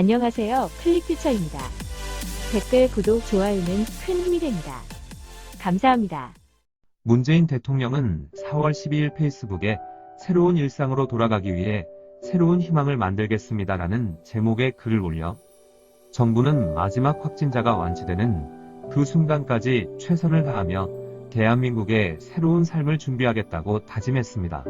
안녕하세요. 클릭퓨처입니다. 댓글, 구독, 좋아요는 큰 힘이 됩니다. 감사합니다. 문재인 대통령은 4월 12일 페이스북에 새로운 일상으로 돌아가기 위해 새로운 희망을 만들겠습니다라는 제목의 글을 올려 정부는 마지막 확진자가 완치되는 그 순간까지 최선을 다하며 대한민국의 새로운 삶을 준비하겠다고 다짐했습니다.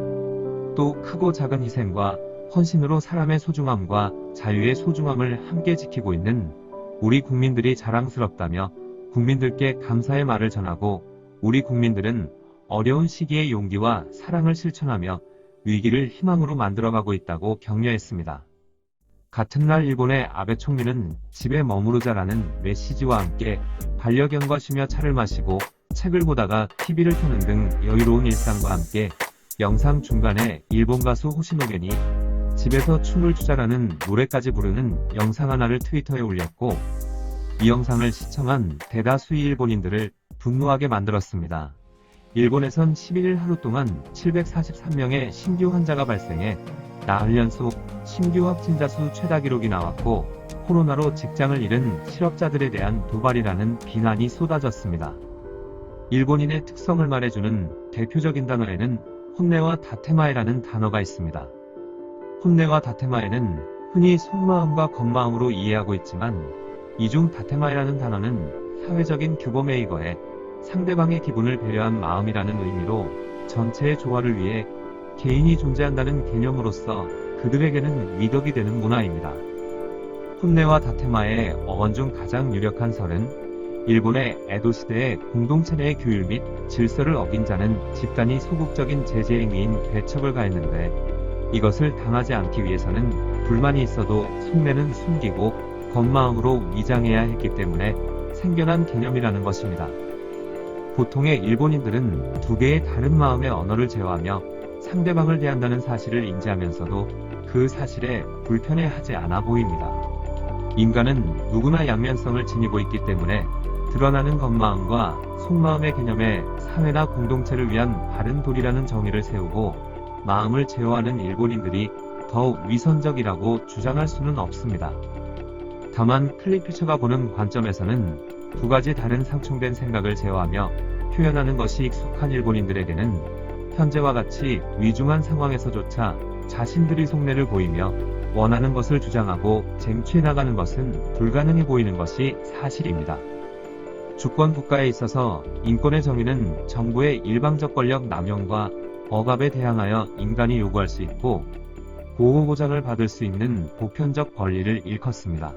또 크고 작은 희생과 헌신으로 사람의 소중함과 자유의 소중함을 함께 지키고 있는 우리 국민들이 자랑스럽다며 국민들께 감사의 말을 전하고 우리 국민들은 어려운 시기에 용기와 사랑을 실천하며 위기를 희망으로 만들어가고 있다고 격려했습니다. 같은 날 일본의 아베 총리는 집에 머무르자라는 메시지와 함께 반려견과 쉬며 차를 마시고 책을 보다가 TV를 켜는 등 여유로운 일상과 함께 영상 중간에 일본 가수 호시노겐이 집에서 춤을 추자라는 노래까지 부르는 영상 하나를 트위터에 올렸고 이 영상을 시청한 대다수의 일본인들을 분노하게 만들었습니다. 일본에선 11일 하루 동안 743명의 신규 환자가 발생해 나흘 연속 신규 확진자 수 최다 기록이 나왔고 코로나로 직장을 잃은 실업자들에 대한 도발이라는 비난이 쏟아졌습니다. 일본인의 특성을 말해주는 대표적인 단어에는 혼내와 다테마에라는 단어가 있습니다. 혼내와 다테마에는 흔히 속마음과 겉마음으로 이해하고 있지만 이 중 다테마에라는 단어는 사회적인 규범에 의거해 상대방의 기분을 배려한 마음이라는 의미로 전체의 조화를 위해 개인이 존재한다는 개념으로서 그들에게는 위덕이 되는 문화입니다. 혼내와 다테마의 어원 중 가장 유력한 설은 일본의 에도 시대의 공동체 내의 규율 및 질서를 어긴 자는 집단이 소극적인 제재 행위인 배척을 가했는데 이것을 당하지 않기 위해서는 불만이 있어도 속내는 숨기고 겉마음으로 위장해야 했기 때문에 생겨난 개념이라는 것입니다. 보통의 일본인들은 두 개의 다른 마음의 언어를 제어하며 상대방을 대한다는 사실을 인지하면서도 그 사실에 불편해하지 않아 보입니다. 인간은 누구나 양면성을 지니고 있기 때문에 드러나는 겉마음과 속마음의 개념에 사회나 공동체를 위한 바른 도리라는 정의를 세우고 마음을 제어하는 일본인들이 더 위선적이라고 주장할 수는 없습니다. 다만 클릭퓨처가 보는 관점에서는 두 가지 다른 상충된 생각을 제어하며 표현하는 것이 익숙한 일본인들에게는 현재와 같이 위중한 상황에서조차 자신들이 속내를 보이며 원하는 것을 주장하고 쟁취해 나가는 것은 불가능해 보이는 것이 사실입니다. 주권 국가에 있어서 인권의 정의는 정부의 일방적 권력 남용과 억압에 대항하여 인간이 요구할 수 있고 보호보장을 받을 수 있는 보편적 권리를 일컫습니다.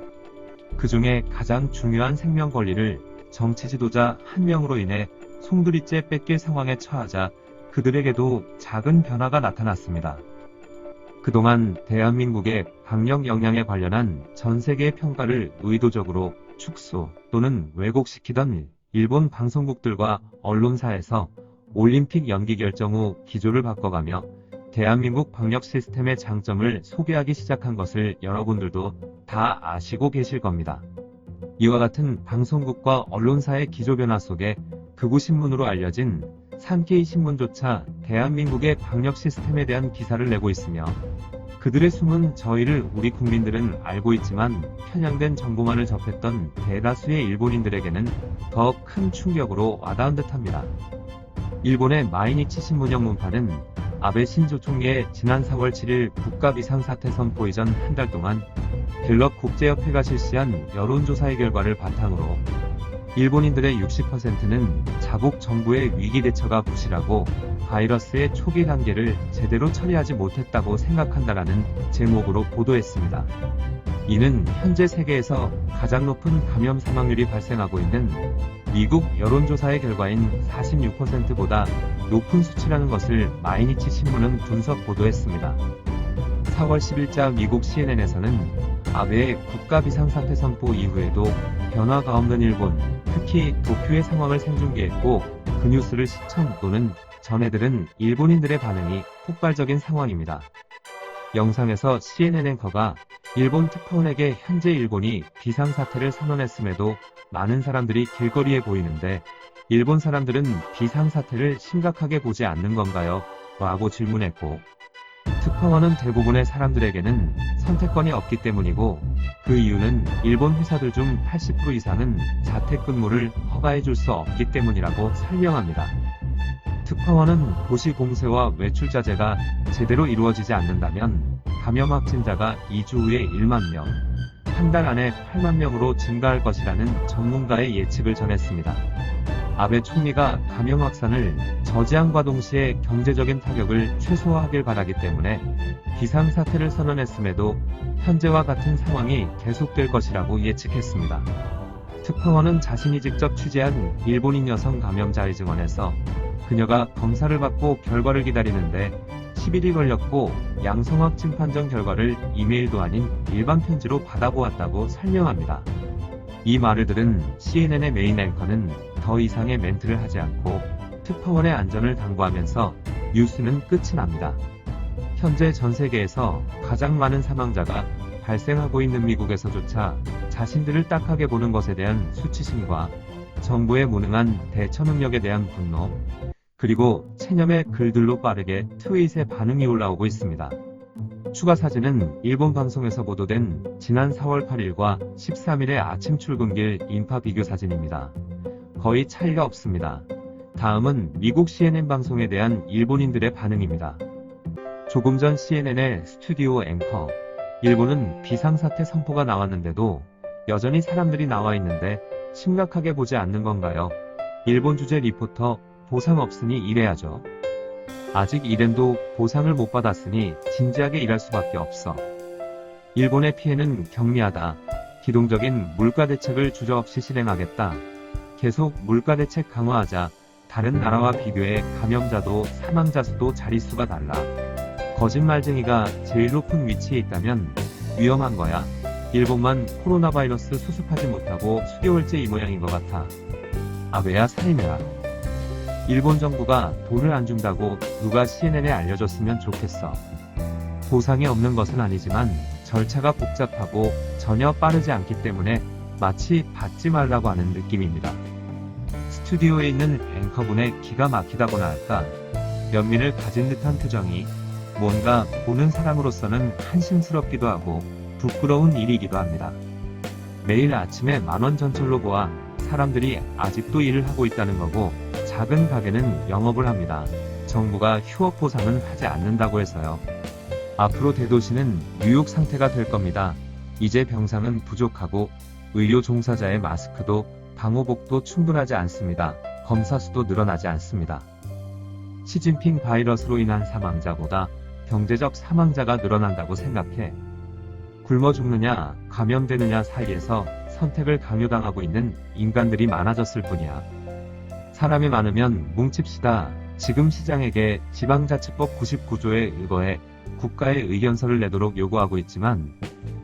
그 중에 가장 중요한 생명 권리를 정치 지도자 한 명으로 인해 송두리째 뺏길 상황에 처하자 그들에게도 작은 변화가 나타났습니다. 그동안 대한민국의 방역 역량에 관련한 전 세계의 평가를 의도적으로 축소 또는 왜곡시키던 일본 방송국들과 언론사에서 올림픽 연기 결정 후 기조를 바꿔가며 대한민국 방역 시스템의 장점을 소개하기 시작한 것을 여러분들도 다 아시고 계실 겁니다. 이와 같은 방송국과 언론사의 기조 변화 속에 극우신문으로 알려진 산케이 신문조차 대한민국의 방역 시스템에 대한 기사를 내고 있으며 그들의 숨은 저희를 우리 국민들은 알고 있지만 편향된 정보만을 접했던 대다수의 일본인들에게는 더 큰 충격으로 와닿은 듯합니다. 일본의 마이니치 신문형 문파는 아베 신조 총리의 지난 4월 7일 국가 비상사태 선포 이전 한 달 동안 갤럽 국제협회가 실시한 여론조사의 결과를 바탕으로 일본인들의 60%는 자국 정부의 위기 대처가 부실하고 바이러스의 초기 단계를 제대로 처리하지 못했다고 생각한다라는 제목으로 보도했습니다. 이는 현재 세계에서 가장 높은 감염 사망률이 발생하고 있는 미국 여론조사의 결과인 46%보다 높은 수치라는 것을 마이니치 신문은 분석 보도했습니다. 4월 10일자 미국 CNN에서는 아베의 국가 비상사태 선포 이후에도 변화가 없는 일본, 특히 도쿄의 상황을 생중계했고 그 뉴스를 시청 또는 전해들은 일본인들의 반응이 폭발적인 상황입니다. 영상에서 CNN 앵커가 일본 특파원에게 현재 일본이 비상사태를 선언했음에도 많은 사람들이 길거리에 보이는데 일본 사람들은 비상사태를 심각하게 보지 않는 건가요? 라고 질문했고 특파원은 대부분의 사람들에게는 선택권이 없기 때문이고 그 이유는 일본 회사들 중 80% 이상은 자택근무를 허가해줄 수 없기 때문이라고 설명합니다. 특파원은 도시 공세와 외출 자제가 제대로 이루어지지 않는다면 감염 확진자가 2주 후에 1만 명, 한 달 안에 8만 명으로 증가할 것이라는 전문가의 예측을 전했습니다. 아베 총리가 감염 확산을 저지함과 동시에 경제적인 타격을 최소화하길 바라기 때문에 비상사태를 선언했음에도 현재와 같은 상황이 계속될 것이라고 예측했습니다. 특파원은 자신이 직접 취재한 일본인 여성 감염자의 증언에서 그녀가 검사를 받고 결과를 기다리는데 10일이 걸렸고 양성 확진 판정 결과를 이메일도 아닌 일반 편지로 받아보았다고 설명합니다. 이 말을 들은 CNN의 메인 앵커는 더 이상의 멘트를 하지 않고 특파원의 안전을 당부하면서 뉴스는 끝이 납니다. 현재 전 세계에서 가장 많은 사망자가 발생하고 있는 미국에서조차 자신들을 딱하게 보는 것에 대한 수치심과 정부의 무능한 대처 능력에 대한 분노, 그리고 체념의 글들로 빠르게 트윗에 반응이 올라오고 있습니다. 추가 사진은 일본 방송에서 보도된 지난 4월 8일과 13일의 아침 출근길 인파 비교 사진입니다. 거의 차이가 없습니다. 다음은 미국 CNN 방송에 대한 일본인들의 반응입니다. 조금 전 CNN의 스튜디오 앵커, 일본은 비상사태 선포가 나왔는데도 여전히 사람들이 나와 있는데 심각하게 보지 않는 건가요? 일본 주재 리포터, 보상 없으니 일해야죠. 아직 일행도 보상을 못 받았으니 진지하게 일할 수밖에 없어. 일본의 피해는 경미하다. 기동적인 물가 대책을 주저없이 실행하겠다. 계속 물가 대책 강화하자. 다른 나라와 비교해 감염자도 사망자 수도 자릿수가 달라. 거짓말쟁이가 제일 높은 위치에 있다면 위험한 거야. 일본만 코로나 바이러스 수습하지 못하고 수개월째 이 모양인 것 같아. 아베야 살인해라. 일본 정부가 돈을 안 준다고 누가 CNN에 알려줬으면 좋겠어. 보상이 없는 것은 아니지만 절차가 복잡하고 전혀 빠르지 않기 때문에 마치 받지 말라고 하는 느낌입니다. 스튜디오에 있는 앵커분의 기가 막히다고나 할까, 면밀을 가진 듯한 표정이 뭔가 보는 사람으로서는 한심스럽기도 하고 부끄러운 일이기도 합니다. 매일 아침에 만원 전철로 보아 사람들이 아직도 일을 하고 있다는 거고, 작은 가게는 영업을 합니다. 정부가 휴업 보상은 하지 않는다고 해서요. 앞으로 대도시는 뉴욕 상태가 될 겁니다. 이제 병상은 부족하고 의료 종사자의 마스크도 방호복도 충분하지 않습니다. 검사 수도 늘어나지 않습니다. 시진핑 바이러스로 인한 사망자보다 경제적 사망자가 늘어난다고 생각해. 굶어 죽느냐, 감염되느냐 사이에서 선택을 강요당하고 있는 인간들이 많아졌을 뿐이야. 사람이 많으면 뭉칩시다. 지금 시장에게 지방자치법 99조에 의거해 국가의 의견서를 내도록 요구하고 있지만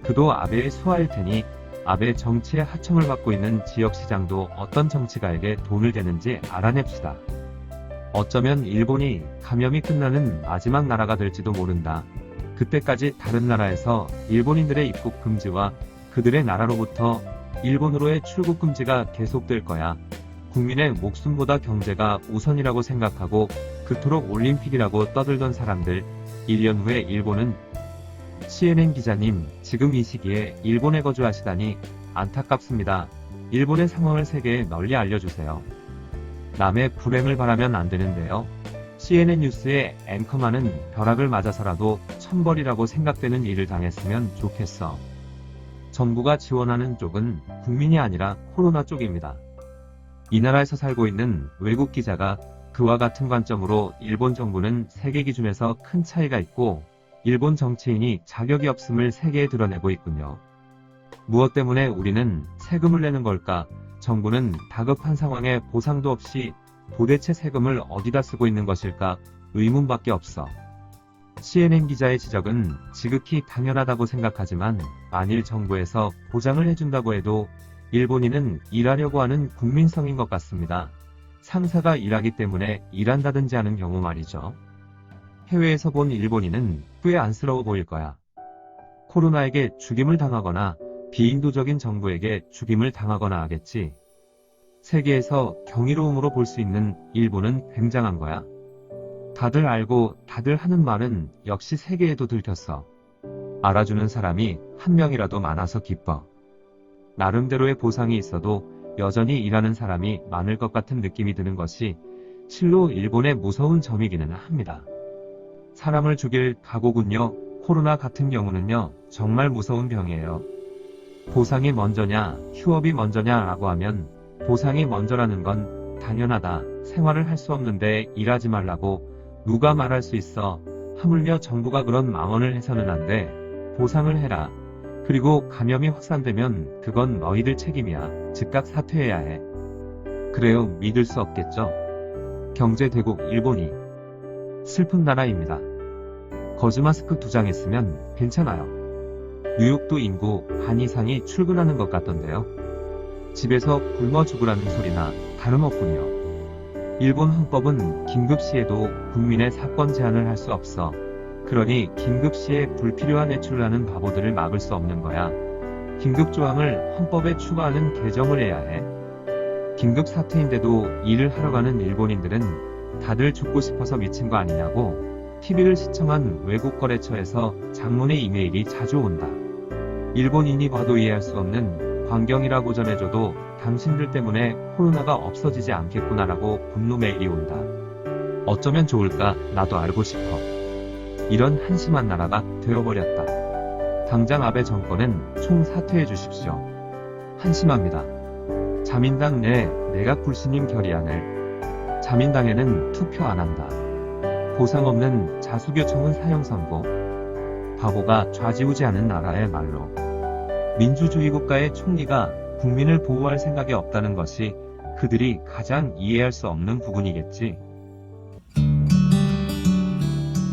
그도 아베의 수하일 테니 아베 정치의 하청을 받고 있는 지역시장도 어떤 정치가에게 돈을 대는지 알아냅시다. 어쩌면 일본이 감염이 끝나는 마지막 나라가 될지도 모른다. 그때까지 다른 나라에서 일본인들의 입국 금지와 그들의 나라로부터 일본으로의 출국 금지가 계속될 거야. 국민의 목숨보다 경제가 우선이라고 생각하고 그토록 올림픽이라고 떠들던 사람들, 1년 후에 일본은 CNN 기자님, 지금 이 시기에 일본에 거주하시다니 안타깝습니다. 일본의 상황을 세계에 널리 알려주세요. 남의 불행을 바라면 안 되는데요. CNN 뉴스의 앵커만은 벼락을 맞아서라도 천벌이라고 생각되는 일을 당했으면 좋겠어. 정부가 지원하는 쪽은 국민이 아니라 코로나 쪽입니다. 이 나라에서 살고 있는 외국 기자가 그와 같은 관점으로 일본 정부는 세계 기준에서 큰 차이가 있고 일본 정치인이 자격이 없음을 세계에 드러내고 있군요. 무엇 때문에 우리는 세금을 내는 걸까? 정부는 다급한 상황에 보상도 없이 도대체 세금을 어디다 쓰고 있는 것일까? 의문밖에 없어. CNN 기자의 지적은 지극히 당연하다고 생각하지만 만일 정부에서 보장을 해준다고 해도 일본인은 일하려고 하는 국민성인 것 같습니다. 상사가 일하기 때문에 일한다든지 하는 경우 말이죠. 해외에서 본 일본인은 꽤 안쓰러워 보일 거야. 코로나에게 죽임을 당하거나 비인도적인 정부에게 죽임을 당하거나 하겠지. 세계에서 경이로움으로 볼 수 있는 일본은 굉장한 거야. 다들 알고 다들 하는 말은 역시 세계에도 들켰어. 알아주는 사람이 한 명이라도 많아서 기뻐. 나름대로의 보상이 있어도 여전히 일하는 사람이 많을 것 같은 느낌이 드는 것이 실로 일본의 무서운 점이기는 합니다. 사람을 죽일 각오군요. 코로나 같은 경우는요, 정말 무서운 병이에요. 보상이 먼저냐, 휴업이 먼저냐라고 하면 보상이 먼저라는 건 당연하다. 생활을 할 수 없는데 일하지 말라고 누가 말할 수 있어. 하물며 정부가 그런 망언을 해서는 안 돼. 보상을 해라. 그리고 감염이 확산되면 그건 너희들 책임이야. 즉각 사퇴해야 해. 그래요, 믿을 수 없겠죠. 경제 대국 일본이 슬픈 나라입니다. 거즈 마스크 2장 했으면 괜찮아요. 뉴욕도 인구 반 이상이 출근하는 것 같던데요. 집에서 굶어 죽으라는 소리나 다름없군요. 일본 헌법은 긴급시에도 국민의 사건 제한을 할 수 없어. 그러니 긴급시에 불필요한 외출을 하는 바보들을 막을 수 없는 거야. 긴급조항을 헌법에 추가하는 개정을 해야 해. 긴급 사태인데도 일을 하러 가는 일본인들은 다들 죽고 싶어서 미친 거 아니냐고. TV를 시청한 외국 거래처에서 장문의 이메일이 자주 온다. 일본인이 봐도 이해할 수 없는 광경이라고 전해줘도 당신들 때문에 코로나가 없어지지 않겠구나라고 분노 메일이 온다. 어쩌면 좋을까 나도 알고 싶어. 이런 한심한 나라가 되어버렸다. 당장 아베 정권은 총사퇴해 주십시오. 한심합니다. 자민당 내 내각 불신임 결의안을 자민당에는 투표 안 한다. 보상 없는 자수교청은 사형 선고. 바보가 좌지우지하는 나라의 말로. 민주주의 국가의 총리가 국민을 보호할 생각이 없다는 것이 그들이 가장 이해할 수 없는 부분이겠지.